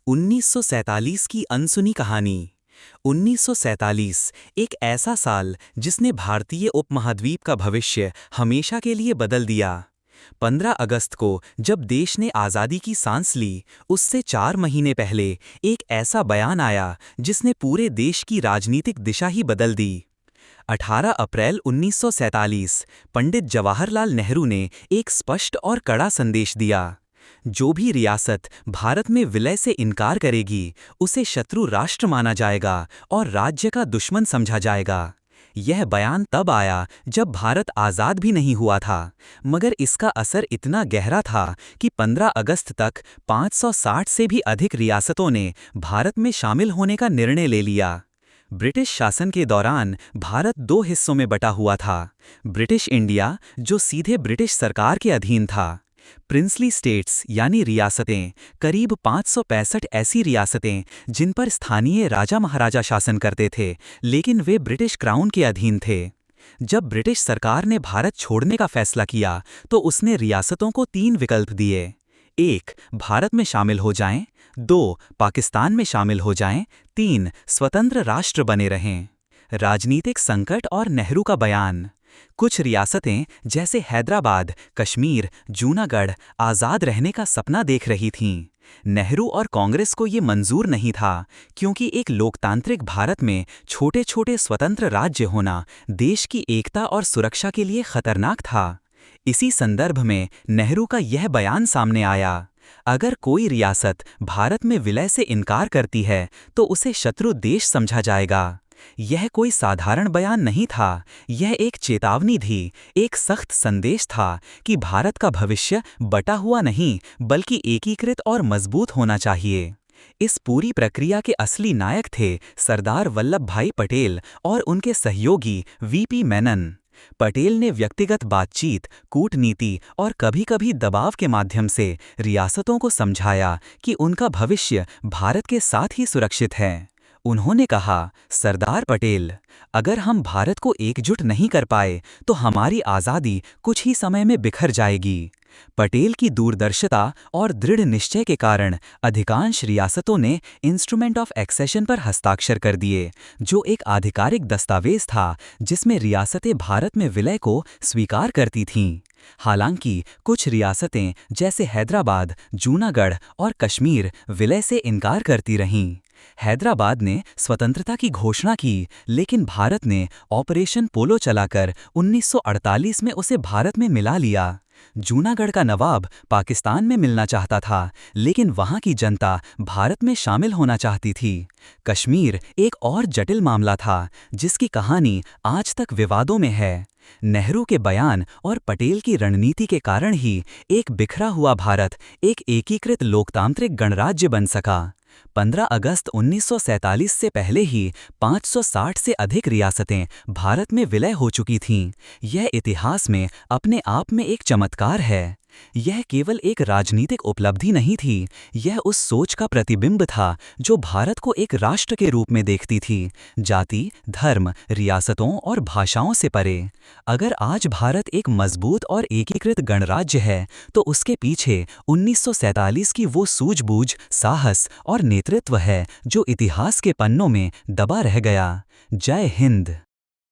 1947 की अनसुनी कहानी। 1947 एक ऐसा साल जिसने भारतीय उपमहाद्वीप का भविष्य हमेशा के लिए बदल दिया। 15 अगस्त को जब देश ने आज़ादी की सांस ली, उससे 4 महीने पहले एक ऐसा बयान आया जिसने पूरे देश की राजनीतिक दिशा ही बदल दी। 18 अप्रैल 1947 पंडित जवाहरलाल नेहरू ने एक स्पष्ट और कड़ा संदेश दिया। जो भी रियासत भारत में विलय से इनकार करेगी, उसे शत्रु राष्ट्र माना जाएगा और राज्य का दुश्मन समझा जाएगा। यह बयान तब आया जब भारत आज़ाद भी नहीं हुआ था, मगर इसका असर इतना गहरा था कि 15 अगस्त तक 560 से भी अधिक रियासतों ने भारत में शामिल होने का निर्णय ले लिया। ब्रिटिश शासन के दौरान भारत 2 हिस्सों में बटा हुआ था। ब्रिटिश इंडिया, जो सीधे ब्रिटिश सरकार के अधीन था। प्रिंसली स्टेट्स यानी रियासतें, करीब 565 ऐसी रियासतें जिन पर स्थानीय राजा महाराजा शासन करते थे, लेकिन वे ब्रिटिश क्राउन के अधीन थे। जब ब्रिटिश सरकार ने भारत छोड़ने का फैसला किया, तो उसने रियासतों को 3 विकल्प दिए। 1. भारत में शामिल हो जाएं, 2. पाकिस्तान में शामिल हो जाएं, 3. स्वतंत्र राष्ट्र बने रहें। राजनीतिक संकट और नेहरू का बयान। कुछ रियासतें जैसे हैदराबाद, कश्मीर, जूनागढ़ आज़ाद रहने का सपना देख रही थीं। नेहरू और कांग्रेस को ये मंजूर नहीं था, क्योंकि एक लोकतांत्रिक भारत में छोटे छोटे स्वतंत्र राज्य होना देश की एकता और सुरक्षा के लिए खतरनाक था। इसी संदर्भ में नेहरू का यह बयान सामने आया। अगर कोई रियासत भारत में विलय से इनकार करती है, तो उसे शत्रु देश समझा जाएगा। यह कोई साधारण बयान नहीं था, यह एक चेतावनी थी, एक सख्त संदेश था कि भारत का भविष्य बटा हुआ नहीं, बल्कि एकीकृत और मजबूत होना चाहिए। इस पूरी प्रक्रिया के असली नायक थे सरदार वल्लभ भाई पटेल और उनके सहयोगी वीपी मेनन। पटेल ने व्यक्तिगत बातचीत, कूटनीति और कभी-कभी दबाव के माध्यम से रियासतों को समझाया कि उनका भविष्य भारत के साथ ही सुरक्षित है। उन्होंने कहा, सरदार पटेल, अगर हम भारत को एकजुट नहीं कर पाए, तो हमारी आज़ादी कुछ ही समय में बिखर जाएगी। पटेल की दूरदर्शिता और दृढ़ निश्चय के कारण अधिकांश रियासतों ने इंस्ट्रूमेंट ऑफ एक्सेशन पर हस्ताक्षर कर दिए, जो एक आधिकारिक दस्तावेज था जिसमें रियासतें भारत में विलय को स्वीकार करती थीं। हालांकि कुछ रियासतें जैसे हैदराबाद, जूनागढ़ और कश्मीर विलय से इनकार करती रहीं। हैदराबाद ने स्वतंत्रता की घोषणा की, लेकिन भारत ने ऑपरेशन पोलो चलाकर 1948 में उसे भारत में मिला लिया। जूनागढ़ का नवाब पाकिस्तान में मिलना चाहता था, लेकिन वहां की जनता भारत में शामिल होना चाहती थी। कश्मीर एक और जटिल मामला था, जिसकी कहानी आज तक विवादों में है। नेहरू के बयान और पटेल की रणनीति के कारण ही एक बिखरा हुआ भारत एक एकीकृत लोकतांत्रिक गणराज्य बन सका। 15 अगस्त 1947 से पहले ही 560 से अधिक रियासतें भारत में विलय हो चुकी थीं। यह इतिहास में अपने आप में एक चमत्कार है। यह केवल एक राजनीतिक उपलब्धि नहीं थी, यह उस सोच का प्रतिबिंब था जो भारत को एक राष्ट्र के रूप में देखती थी, जाति, धर्म, रियासतों और भाषाओं से परे। अगर आज भारत एक मजबूत और एकीकृत गणराज्य है, तो उसके पीछे 1947 की वो सूझबूझ, साहस और नेतृत्व है जो इतिहास के पन्नों में दबा रह गया। जय हिंद।